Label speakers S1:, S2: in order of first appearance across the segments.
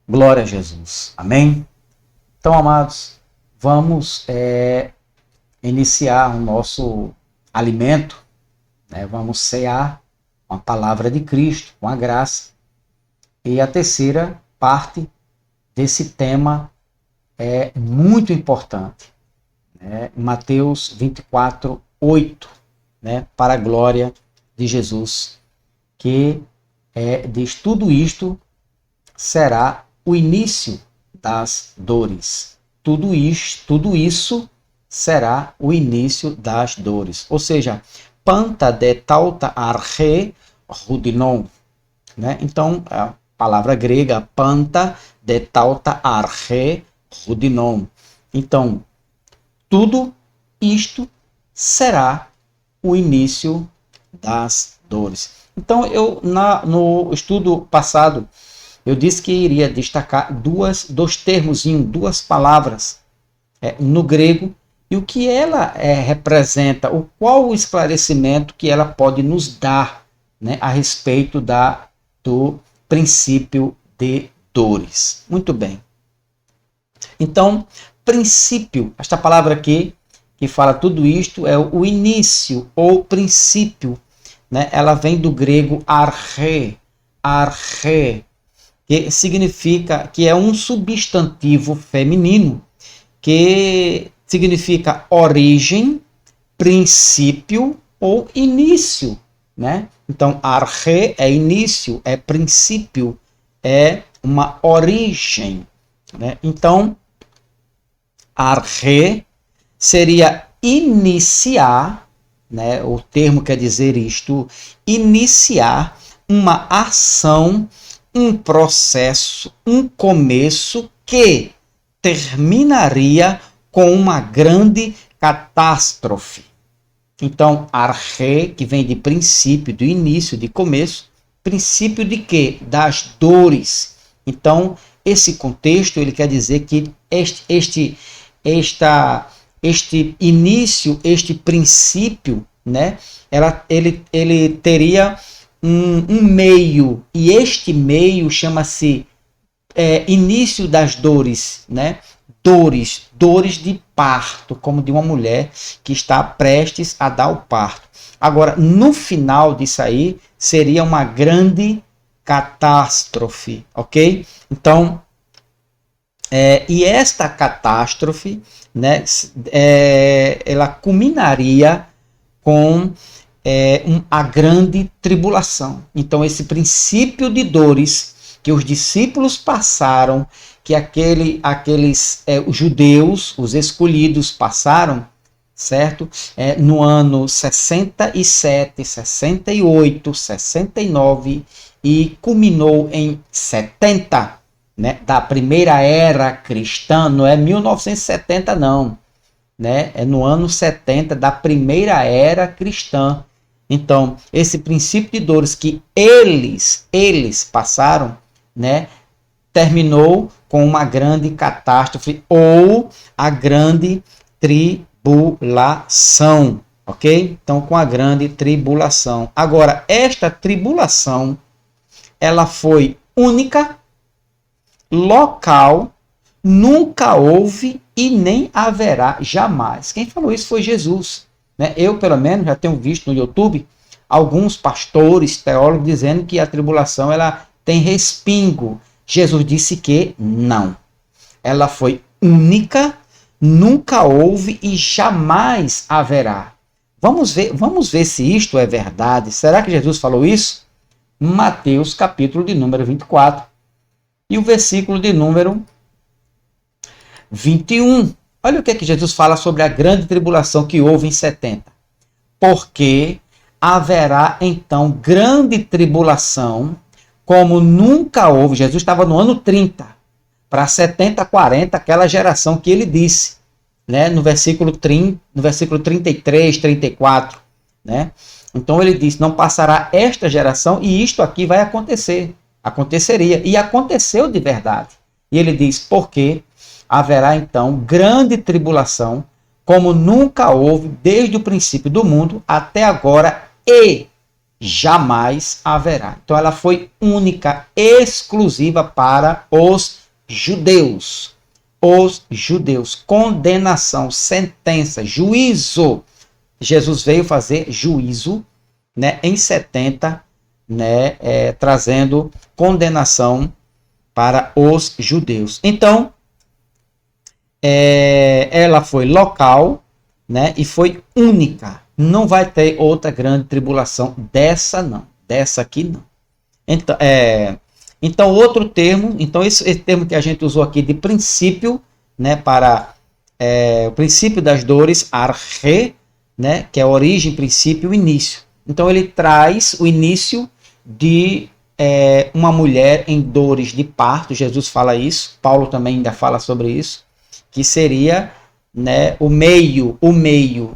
S1: Glória a Jesus. Amém? Então, amados, vamos iniciar o nosso alimento, né? Vamos cear com a palavra de Cristo, com a graça. E a terceira parte desse tema é muito importante, né? Mateus 24, 8, né? Para a glória de Jesus, que diz: tudo isto será o início das dores. Tudo isso será o início das dores. Ou seja, panta de tauta arche rudinon, né? Então, a palavra grega panta de tauta arche rudinon. Então, tudo isto será o início das dores. Então, no estudo passado, eu disse que iria destacar dois termos, duas palavras no grego, e o que ela representa, qual o esclarecimento que ela pode nos dar, né, a respeito do princípio de dores. Muito bem. Então, princípio, esta palavra aqui, que fala tudo isto, é o início ou princípio, né? Ela vem do grego arche, que significa, que é um substantivo feminino, que significa origem, princípio ou início, né? Então, arche é início, é princípio, é uma origem, né? Então, arche seria iniciar, né? O termo quer dizer isto, iniciar uma ação, um processo, um começo que terminaria com uma grande catástrofe. Então, arche, que vem de princípio, do início, de começo, princípio de quê? Das dores. Então, esse contexto, ele quer dizer que este início, este princípio, né? Ele teria um meio, e este meio chama-se início das dores, né? Dores de parto, como de uma mulher que está prestes a dar o parto. Agora, no final disso aí, seria uma grande catástrofe, ok? Então, e esta catástrofe, né, ela culminaria com a grande tribulação. Então, esse princípio de dores que os discípulos passaram, que aqueles judeus, os escolhidos, passaram, certo? No ano 67, 68, 69 e culminou em 70, né? Da primeira era cristã, não é 1970 não, né? É no ano 70 da primeira era cristã. Então, esse princípio de dores que eles passaram, né, terminou com uma grande catástrofe ou a grande tribulação, ok? Então, com a grande tribulação. Agora, esta tribulação, ela foi única, local, nunca houve e nem haverá jamais. Quem falou isso foi Jesus, né? Eu, pelo menos, já tenho visto no YouTube alguns pastores, teólogos, dizendo que a tribulação ela tem respingo. Jesus disse que não. Ela foi única, nunca houve e jamais haverá. Vamos ver se isto é verdade. Será que Jesus falou isso? Mateus, capítulo de número 24 e o versículo de número 21. Olha o que é que Jesus fala sobre a grande tribulação que houve em 70. Porque haverá então grande tribulação, como nunca houve. Jesus estava no ano 30, para 70, 40, aquela geração que ele disse, né? No versículo 33, 34, né? Então ele disse: não passará esta geração e isto aqui vai acontecer. Aconteceria, e aconteceu de verdade. E ele diz: porque haverá então grande tribulação, como nunca houve desde o princípio do mundo até agora, e jamais haverá. Então ela foi única, exclusiva para os judeus. Os judeus. Condenação, sentença, juízo. Jesus veio fazer juízo, né, em 70, né, trazendo condenação para os judeus. Então, ela foi local, né, e foi única. Não vai ter outra grande tribulação dessa não, dessa aqui não. Então outro termo, então esse termo que a gente usou aqui de princípio, né, para o princípio das dores, arche, né, que é a origem, princípio, início. Então ele traz o início de uma mulher em dores de parto. Jesus fala isso, Paulo também ainda fala sobre isso, que seria, né, o meio,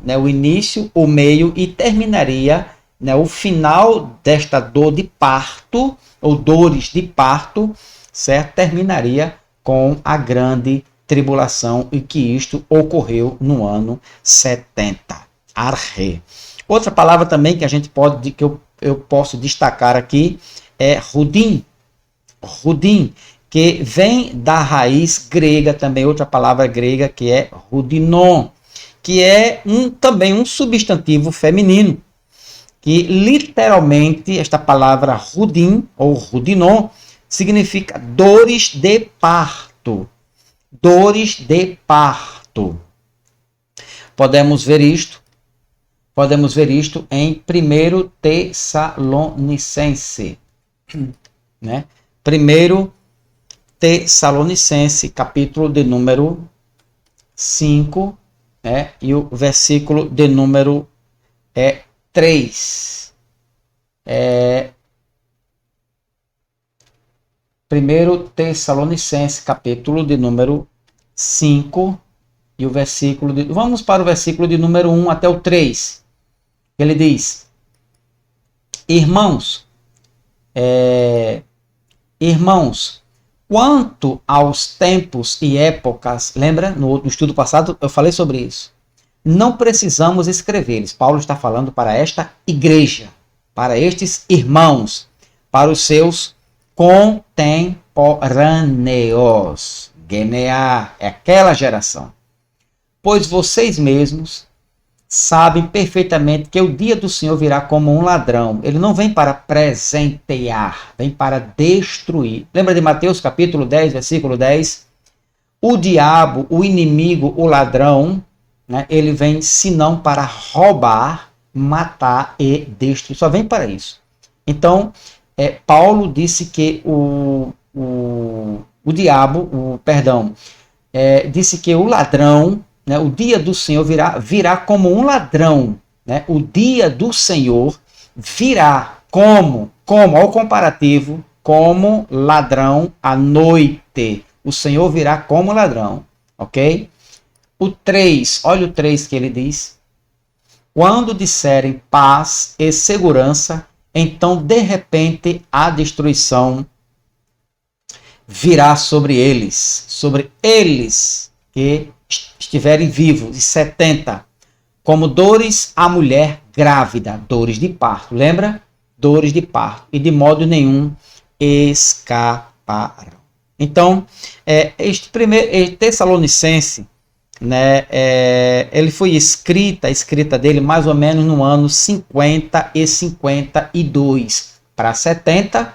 S1: né, o início, o meio, e terminaria, né, o final desta dor de parto, ou dores de parto, certo? Terminaria com a grande tribulação, e que isto ocorreu no ano 70. Arre. Outra palavra também que a gente pode, que eu posso destacar aqui, é rudim. Rudim, que vem da raiz grega, também outra palavra grega, que é rudinon, que é também um substantivo feminino, que literalmente esta palavra rudim ou rudinon significa dores de parto. Dores de parto. Podemos ver isto em 1 Tessalonicense, né? 1 Tessalonicense, capítulo de número 5, né? E o versículo de número 3. 1 Tessalonicense, capítulo de número 5, e o versículo de... Vamos para o versículo de número 1 até o 3. Ele diz: Irmãos, quanto aos tempos e épocas, lembra? No estudo passado eu falei sobre isso. Não precisamos escrever-lhes. Paulo está falando para esta igreja, para estes irmãos, para os seus contemporâneos. Geneá, é aquela geração. Pois vocês mesmos sabem perfeitamente que o dia do Senhor virá como um ladrão. Ele não vem para presentear, vem para destruir. Lembra de Mateus capítulo 10, versículo 10? O diabo, o inimigo, o ladrão, né, ele vem senão para roubar, matar e destruir. Só vem para isso. Então, Paulo disse que o diabo, disse que o ladrão, né, o dia do Senhor virá como um ladrão, né? O dia do Senhor virá como ao comparativo, como ladrão à noite. O Senhor virá como ladrão, ok? O 3, olha o 3 que ele diz. Quando disserem paz e segurança, então de repente a destruição virá sobre eles que estiverem vivos. E 70, como dores à mulher grávida, dores de parto, lembra? Dores de parto, e de modo nenhum escaparão. Então, este primeiro Tessalonicense, né, ele foi a escrita dele mais ou menos no ano 50 e 52 para 70,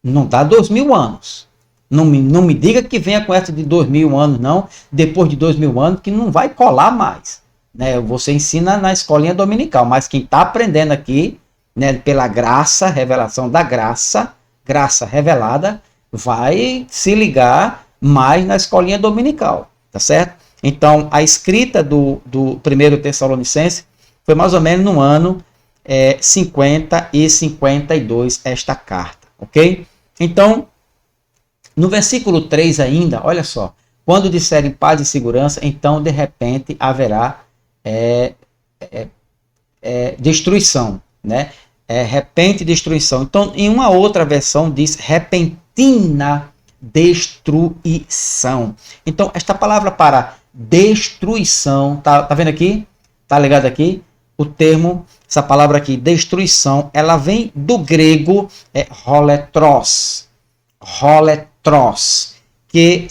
S1: não dá 2000 anos. Não me diga que venha com essa de 2000 anos, não. Depois de 2000 anos, que não vai colar mais, né? Você ensina na escolinha dominical, mas quem está aprendendo aqui, né, pela graça, revelação da graça revelada, vai se ligar mais na escolinha dominical, tá certo? Então, a escrita do 1 Tessalonicense foi mais ou menos no ano 50 e 52, esta carta, ok? Então, no versículo 3 ainda, olha só, quando disserem paz e segurança, então de repente haverá destruição, né? Repente destruição. Então, em uma outra versão diz repentina destruição. Então, esta palavra para destruição, tá vendo aqui? Tá ligado aqui? O termo essa palavra aqui, destruição, ela vem do grego roletros, que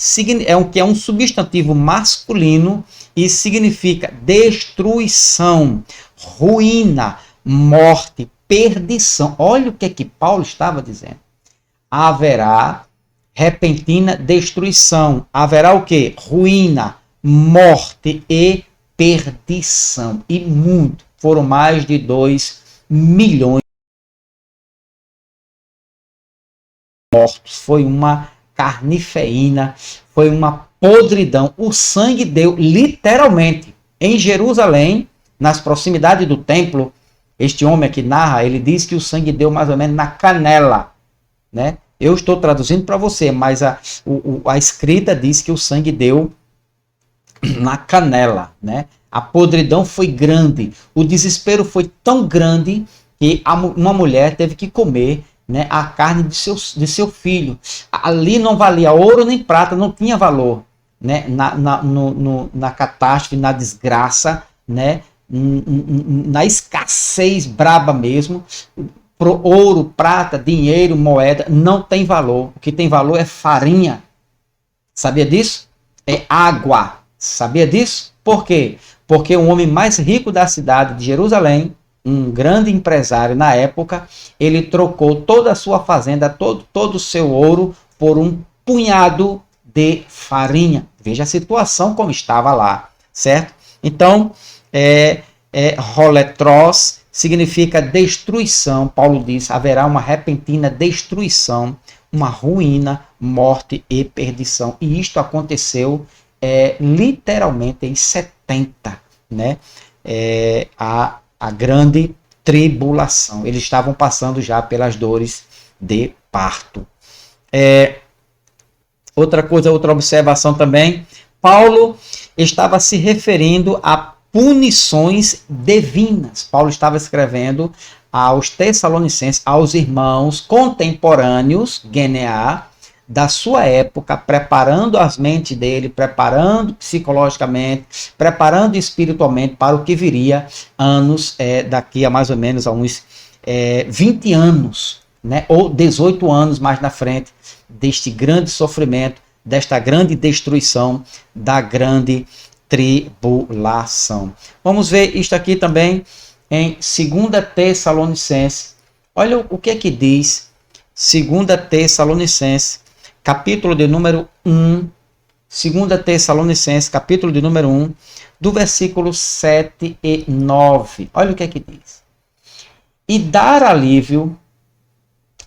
S1: é um substantivo masculino e significa destruição, ruína, morte, perdição. Olha o que Paulo estava dizendo. Haverá repentina destruição. Haverá o quê? Ruína, morte e perdição. E muito. Foram mais de 2 milhões mortos. Foi uma carnificina, foi uma podridão. O sangue deu literalmente em Jerusalém, nas proximidades do templo. Este homem aqui narra, ele diz que o sangue deu mais ou menos na canela, né? Eu estou traduzindo para você, mas a escrita diz que o sangue deu na canela, né? A podridão foi grande, o desespero foi tão grande que uma mulher teve que comer, né, a carne de seu filho. Ali não valia ouro nem prata, não tinha valor, né? Na catástrofe, na desgraça, né? Na escassez braba mesmo. Pro ouro, prata, dinheiro, moeda, não tem valor. O que tem valor é farinha. Sabia disso? É água. Sabia disso? Por quê? Porque o homem mais rico da cidade de Jerusalém, um grande empresário na época, ele trocou toda a sua fazenda, todo o seu ouro, por um punhado de farinha. Veja a situação como estava lá, certo? Então, roletros significa destruição. Paulo diz, haverá uma repentina destruição, uma ruína, morte e perdição. E isto aconteceu literalmente em 70, né? A grande tribulação. Eles estavam passando já pelas dores de parto. Outra coisa, outra observação também, Paulo estava se referindo a punições divinas. Paulo estava escrevendo aos Tessalonicenses, aos irmãos contemporâneos, Geneá, da sua época, preparando as mentes dele, preparando psicologicamente, preparando espiritualmente para o que viria anos, daqui a mais ou menos a uns 20 anos, né, ou 18 anos mais na frente, deste grande sofrimento, desta grande destruição, da grande tribulação. Vamos ver isto aqui também em 2 Tessalonicenses. Olha o que é que diz 2 Tessalonicenses, capítulo de número 1, 2 Tessalonicenses, capítulo de número 1, do versículo 7 e 9. Olha o que é que diz. E dar alívio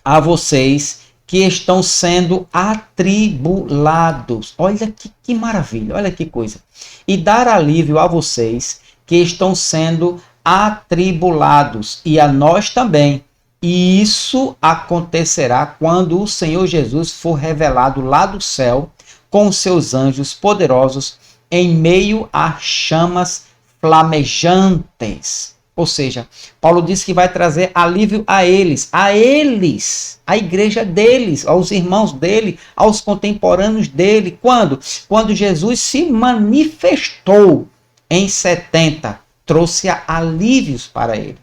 S1: a vocês que estão sendo atribulados. Olha que maravilha, olha que coisa. E dar alívio a vocês que estão sendo atribulados, e a nós também. E isso acontecerá quando o Senhor Jesus for revelado lá do céu com seus anjos poderosos em meio a chamas flamejantes. Ou seja, Paulo diz que vai trazer alívio a eles, à igreja deles, aos irmãos dele, aos contemporâneos dele. Quando? Quando Jesus se manifestou em 70, trouxe alívios para ele,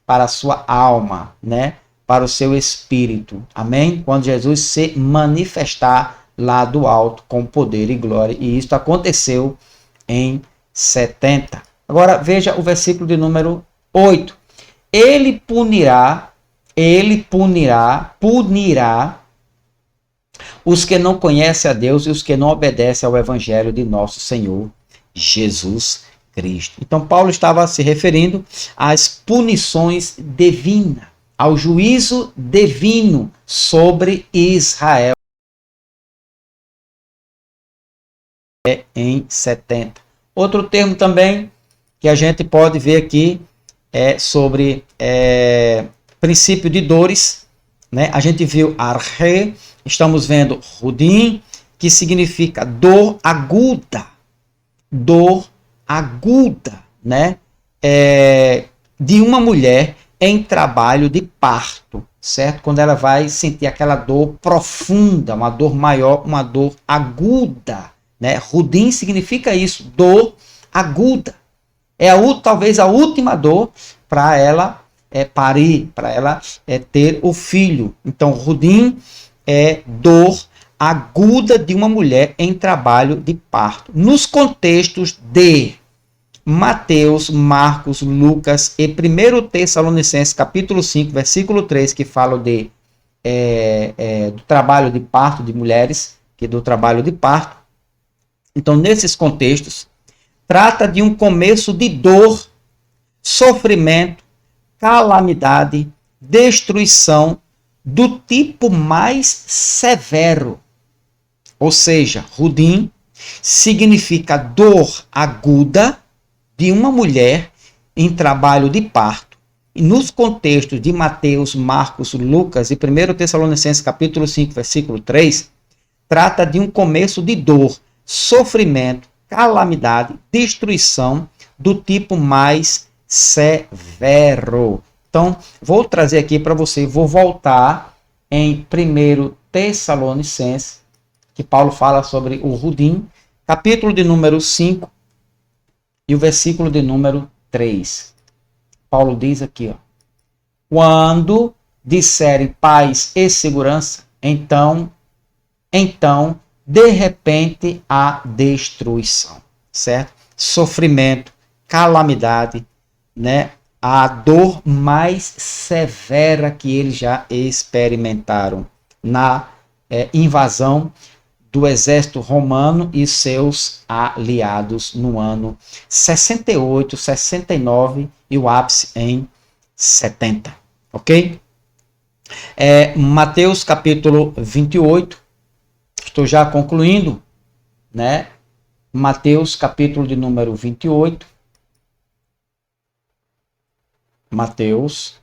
S1: para a sua alma, né? Para o seu espírito. Amém? Quando Jesus se manifestar lá do alto com poder e glória. E isso aconteceu em 70. Agora veja o versículo de número 8. Ele punirá os que não conhecem a Deus e os que não obedecem ao evangelho de nosso Senhor Jesus Cristo. Então Paulo estava se referindo às punições divinas, ao juízo divino sobre Israel em 70. Outro termo também que a gente pode ver aqui é sobre princípio de dores, né? A gente viu arre, estamos vendo rudim, que significa dor aguda, né? De uma mulher em trabalho de parto, certo? Quando ela vai sentir aquela dor profunda, uma dor maior, uma dor aguda, né? Rudim significa isso, dor aguda. Talvez a última dor para ela parir, para ela ter o filho. Então, Rudim é dor aguda de uma mulher em trabalho de parto. Nos contextos de Mateus, Marcos, Lucas e 1 Tessalonicenses, capítulo 5, versículo 3, que fala do trabalho de parto de mulheres, do trabalho de parto. Então, nesses contextos, trata de um começo de dor, sofrimento, calamidade, destruição do tipo mais severo. Ou seja, Rudim significa dor aguda de uma mulher em trabalho de parto. E nos contextos de Mateus, Marcos, Lucas e 1 Tessalonicenses capítulo 5, versículo 3, trata de um começo de dor, sofrimento, calamidade, destruição do tipo mais severo. Então, vou trazer aqui para você, vou voltar em 1 Tessalonicenses, que Paulo fala sobre o Rudim, capítulo de número 5 e o versículo de número 3. Paulo diz aqui, quando disserem paz e segurança, então, de repente, há destruição, certo? Sofrimento, calamidade, né? A dor mais severa que eles já experimentaram na invasão do exército romano e seus aliados no ano 68, 69 e o ápice em 70, ok? Mateus capítulo 28, estou já concluindo, né? Mateus capítulo de número 28, Mateus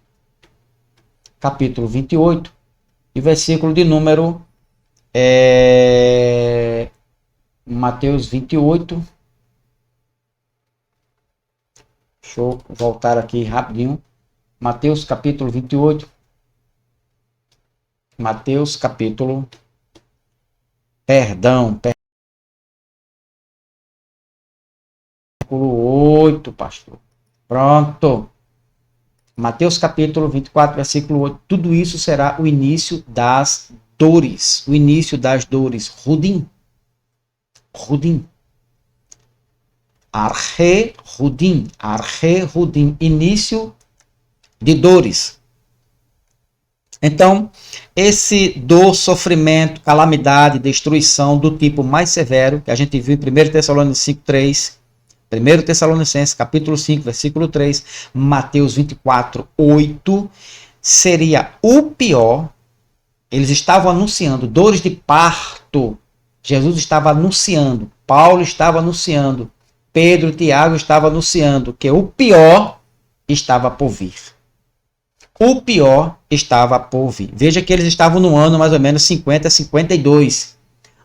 S1: capítulo 28 e versículo de número Mateus 28. Deixa eu voltar aqui rapidinho. Mateus capítulo 28. Mateus capítulo. Perdão. Versículo 8, pastor. Pronto. Mateus capítulo 24, versículo 8. Tudo isso será o início das dores. O início das dores. Rudim. Rudim. Arre-Rudim. Arre-Rudim. Início de dores. Então, esse dor, sofrimento, calamidade, destruição do tipo mais severo, que a gente viu em 1 Tessalonicenses 3, 1 Tessalonicenses capítulo 5, versículo 3, Mateus 24, 8, seria o pior. Eles estavam anunciando dores de parto. Jesus estava anunciando, Paulo estava anunciando, Pedro e Tiago estavam anunciando que o pior estava por vir. O pior estava por vir. Veja que eles estavam no ano mais ou menos 50, 52.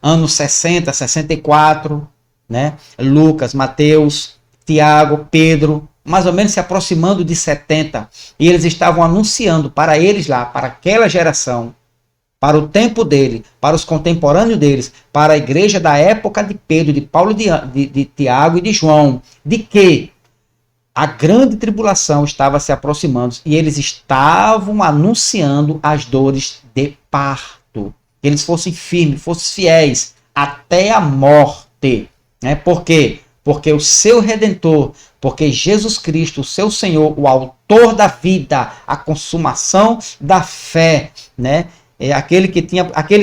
S1: Ano 60, 64, né? Lucas, Mateus, Tiago, Pedro, mais ou menos se aproximando de 70. E eles estavam anunciando para eles lá, para aquela geração, para o tempo dele, para os contemporâneos deles, para a igreja da época de Pedro, de Paulo, de Tiago e de João, de que a grande tribulação estava se aproximando e eles estavam anunciando as dores de parto. Que eles fossem firmes, fossem fiéis até a morte. Né? Por quê? Porque o seu Redentor, porque Jesus Cristo, o seu Senhor, o autor da vida, a consumação da fé, né? Aquele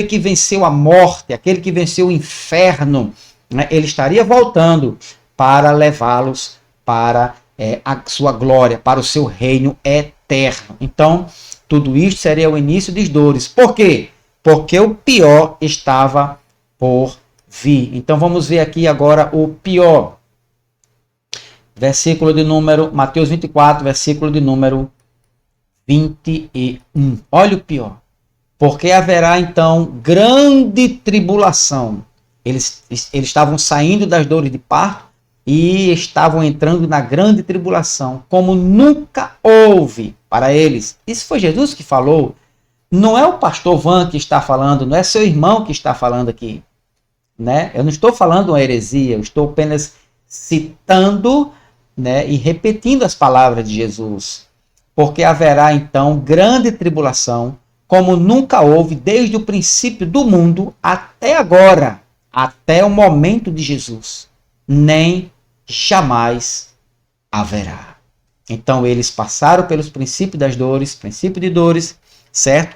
S1: que venceu a morte, aquele que venceu o inferno, né? Ele estaria voltando para levá-los para a sua glória, para o seu reino eterno. Então, tudo isso seria o início das dores. Por quê? Porque o pior estava por vir. Então, vamos ver aqui agora o pior. Versículo de número, Mateus 24, versículo de número 21. Olha o pior. Porque haverá então grande tribulação. Eles estavam saindo das dores de parto e estavam entrando na grande tribulação, como nunca houve para eles. Isso foi Jesus que falou. Não é o pastor Van que está falando, não é seu irmão que está falando aqui. Né? Eu não estou falando uma heresia, eu estou apenas citando, né, e repetindo as palavras de Jesus. porque haverá então grande tribulação, como nunca houve desde o princípio do mundo até agora, até o momento de Jesus, nem jamais haverá. Então eles passaram pelos princípios das dores, princípio de dores, certo?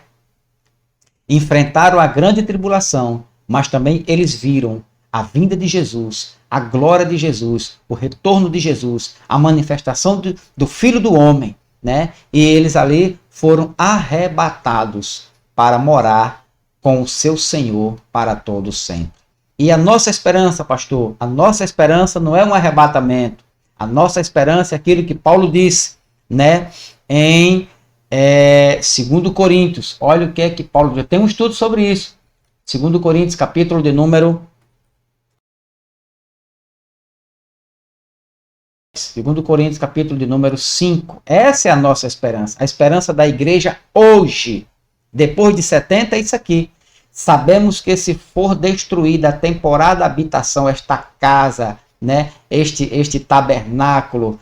S1: Enfrentaram a grande tribulação, mas também eles viram a vinda de Jesus, a glória de Jesus, o retorno de Jesus, a manifestação do Filho do Homem, né? E eles ali foram arrebatados para morar com o seu Senhor para todo sempre. E a nossa esperança, pastor, a nossa esperança não é um arrebatamento. A nossa esperança é aquilo que Paulo disse, né? Em 2 Coríntios. Olha o que é que Paulo... Já tem um estudo sobre isso. 2 Coríntios, capítulo de número... 2 Coríntios, capítulo de número 5. Essa é a nossa esperança. A esperança da igreja hoje. Depois de 70 é isso aqui. Sabemos que se for destruída a temporada habitação, esta casa, né, este tabernáculo,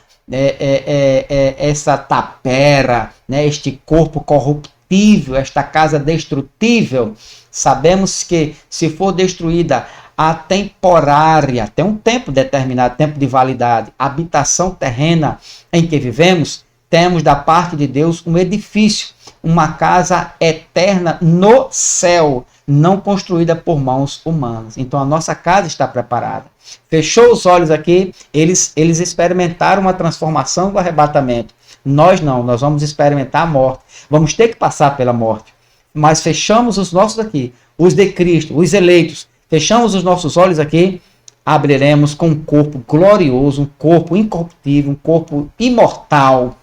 S1: essa tapera, né, este corpo corruptível, esta casa destrutível, sabemos que se for destruída a temporária, até um tempo determinado, tempo de validade, habitação terrena em que vivemos, temos da parte de Deus um edifício, uma casa eterna no céu, não construída por mãos humanas. Então a nossa casa está preparada. Fechou os olhos aqui, eles experimentaram uma transformação do arrebatamento. Nós não, nós vamos experimentar a morte. Vamos ter que passar pela morte. Mas fechamos os nossos aqui, os de Cristo, os eleitos. Fechamos os nossos olhos aqui, abriremos com um corpo glorioso, um corpo incorruptível, um corpo imortal,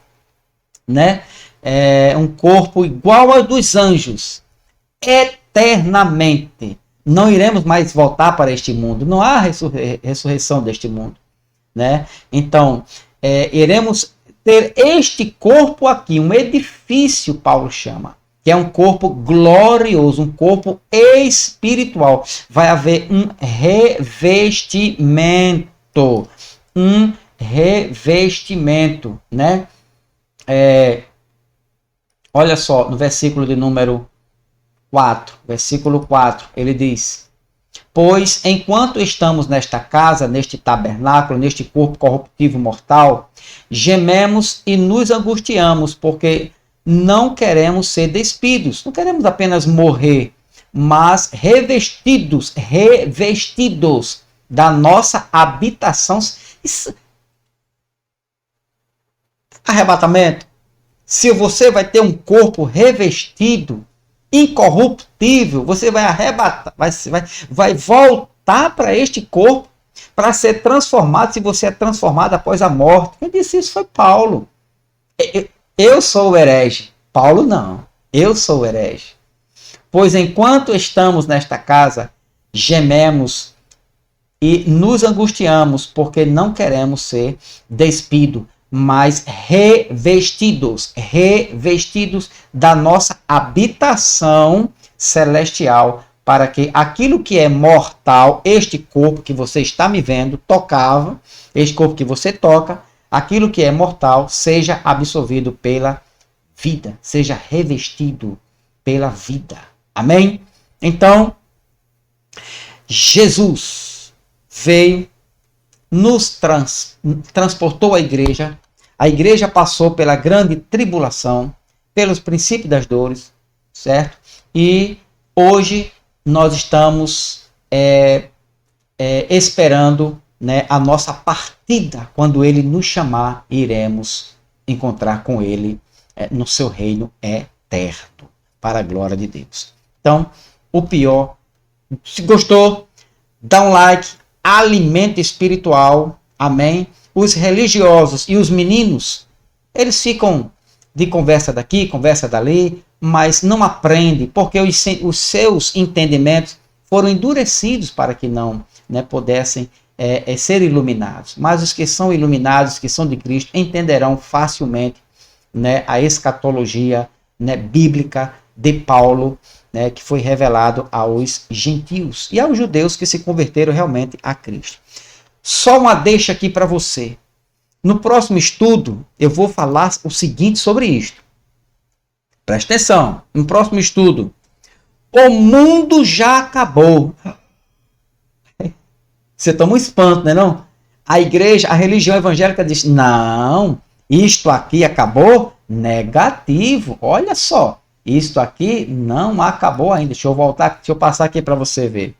S1: né? Um corpo igual ao dos anjos, eternamente. Não iremos mais voltar para este mundo. Não há ressurreição deste mundo, né? Então, iremos ter este corpo aqui, um edifício, Paulo chama, que é um corpo glorioso, um corpo espiritual. Vai haver um revestimento, né? Olha só, no versículo de número 4, ele diz: pois enquanto estamos nesta casa, neste tabernáculo, neste corpo corruptível mortal, gememos e nos angustiamos, porque não queremos ser despidos, não queremos apenas morrer, mas revestidos da nossa habitação. Isso... Arrebatamento. Se você vai ter um corpo revestido, incorruptível, você vai arrebatar, vai voltar para este corpo para ser transformado, se você é transformado após a morte. Quem disse isso foi Paulo. Eu sou o herege. Paulo não. Eu sou o herege. Pois enquanto estamos nesta casa, gememos e nos angustiamos, porque não queremos ser despidos, mas revestidos da nossa habitação celestial, para que aquilo que é mortal, este corpo que você está me vendo, tocava, este corpo que você toca, aquilo que é mortal, seja absorvido pela vida, seja revestido pela vida. Amém? Então, Jesus veio, nos transportou à igreja. A igreja passou pela grande tribulação, pelos princípios das dores, certo? E hoje nós estamos esperando, né, a nossa partida. Quando ele nos chamar, iremos encontrar com ele no seu reino eterno, para a glória de Deus. Então, o pior, se gostou, dá um like, alimento espiritual, amém? Os religiosos e os meninos, eles ficam de conversa daqui, conversa dali, mas não aprendem, porque os seus entendimentos foram endurecidos para que não, né, pudessem ser iluminados. Mas os que são iluminados, que são de Cristo, entenderão facilmente, né, a escatologia, né, bíblica de Paulo, né, que foi revelado aos gentios e aos judeus que se converteram realmente a Cristo. Só uma deixa aqui para você. No próximo estudo, eu vou falar o seguinte sobre isto. Presta atenção. No próximo estudo, o mundo já acabou. Você toma um espanto, né, não? A igreja, a religião evangélica diz, não, isto aqui acabou? Negativo. Olha só, isto aqui não acabou ainda. Deixa eu voltar, deixa eu passar aqui para você ver.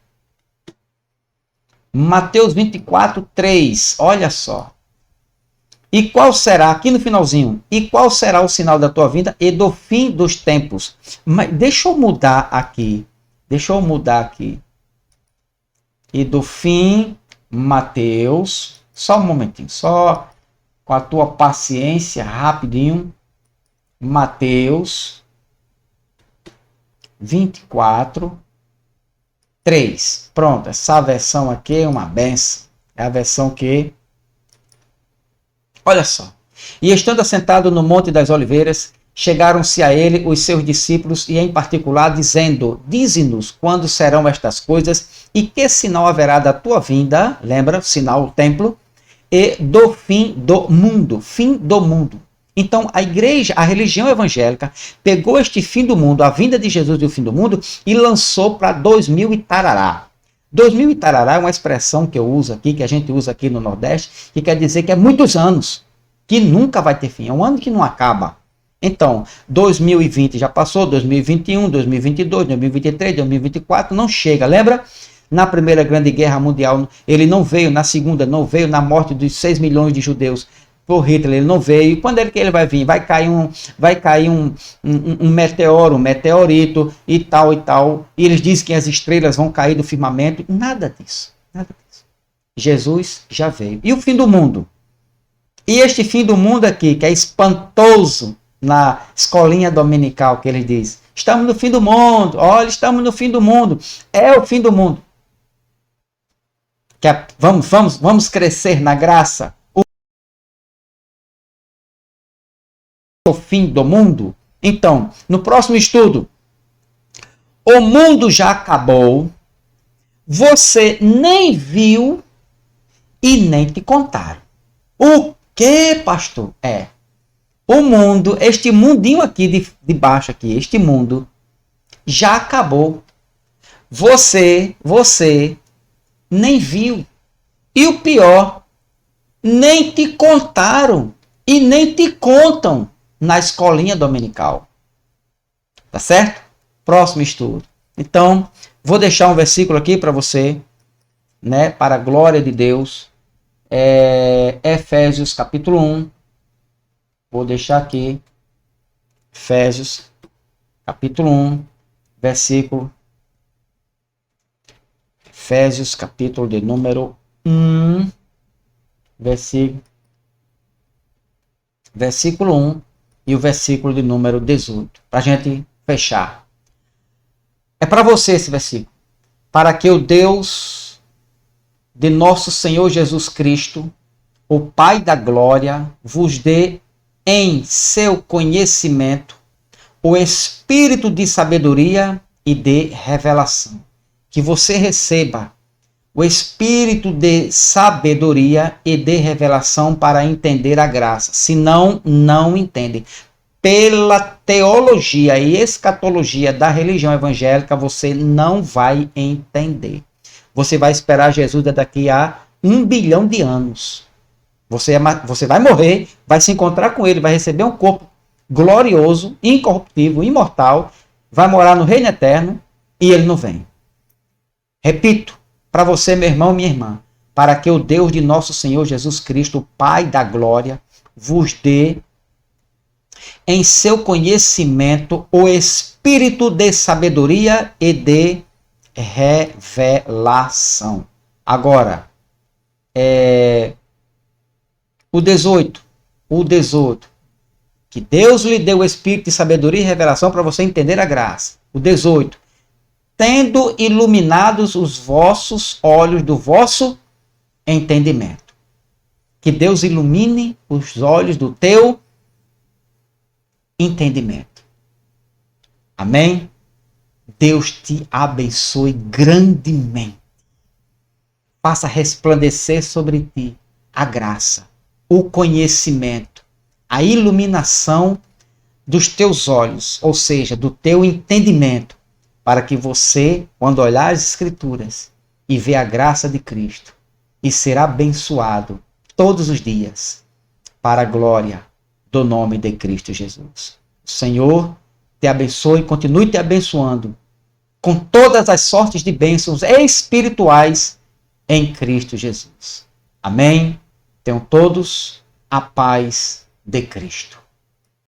S1: Mateus 24, 3. Olha só. E qual será, aqui no finalzinho, e qual será o sinal da tua vinda e do fim dos tempos? Mas deixa eu mudar aqui. Deixa eu mudar aqui. E do fim, Mateus, só um momentinho, só com a tua paciência, rapidinho. Mateus 24, 3. Pronto, essa versão aqui é uma benção. É a versão que... Olha só. E estando assentado no Monte das Oliveiras, chegaram-se a ele os seus discípulos e em particular dizendo, dize-nos quando serão estas coisas e que sinal haverá da tua vinda, lembra, sinal o templo, e do fim do mundo, fim do mundo. Então a igreja, a religião evangélica pegou este fim do mundo, a vinda de Jesus e o fim do mundo e lançou para 2000 e tarará. 2000 e tarará é uma expressão que eu uso aqui, que a gente usa aqui no Nordeste, que quer dizer que é muitos anos, que nunca vai ter fim, é um ano que não acaba. Então, 2020 já passou, 2021, 2022, 2023, 2024, não chega. Lembra? Na Primeira Grande Guerra Mundial, ele não veio, na Segunda não veio, na morte dos 6 milhões de judeus por Hitler, ele não veio. E quando é que ele vai vir? Vai cair um meteoro, um meteorito e tal e tal. E eles dizem que as estrelas vão cair do firmamento. Nada disso, nada disso. Jesus já veio. E o fim do mundo? E este fim do mundo aqui, que é espantoso, na escolinha dominical que ele diz, estamos no fim do mundo, olha, estamos no fim do mundo, é o fim do mundo. Vamos crescer na graça, o fim do mundo. Então, no próximo estudo, o mundo já acabou, você nem viu e nem te contaram. O que, pastor? O mundo, este mundinho aqui de baixo aqui, este mundo já acabou. Você nem viu. E o pior, nem te contaram e nem te contam na escolinha dominical. Tá certo? Próximo estudo. Então, vou deixar um versículo aqui para você, né, para a glória de Deus. Efésios capítulo 1. Vou deixar aqui, Efésios, capítulo 1, versículo. Efésios, capítulo de número 1, versículo 1 e o versículo de número 18. Para a gente fechar. É para você esse versículo. Para que o Deus de nosso Senhor Jesus Cristo, o Pai da glória, vos dê em seu conhecimento o espírito de sabedoria e de revelação. Que você receba o espírito de sabedoria e de revelação para entender a graça. Senão, não entendem. Pela teologia e escatologia da religião evangélica, você não vai entender. Você vai esperar Jesus daqui a 1 bilhão de anos. Você vai morrer, vai se encontrar com ele, vai receber um corpo glorioso, incorruptível, imortal, vai morar no reino eterno e ele não vem. Repito, para você, meu irmão e minha irmã, para que o Deus de nosso Senhor Jesus Cristo, o Pai da glória, vos dê em seu conhecimento o espírito de sabedoria e de revelação. Agora, o 18, que Deus lhe deu o espírito de sabedoria e revelação para você entender a graça. O 18, tendo iluminados os vossos olhos do vosso entendimento. Que Deus ilumine os olhos do teu entendimento. Amém? Deus te abençoe grandemente. Faça resplandecer sobre ti a graça o conhecimento, a iluminação dos teus olhos, ou seja, do teu entendimento, para que você, quando olhar as Escrituras e ver a graça de Cristo, e ser abençoado todos os dias, para a glória do nome de Cristo Jesus. O Senhor te abençoe e continue te abençoando com todas as sortes de bênçãos espirituais em Cristo Jesus. Amém? Tenham todos a paz de Cristo.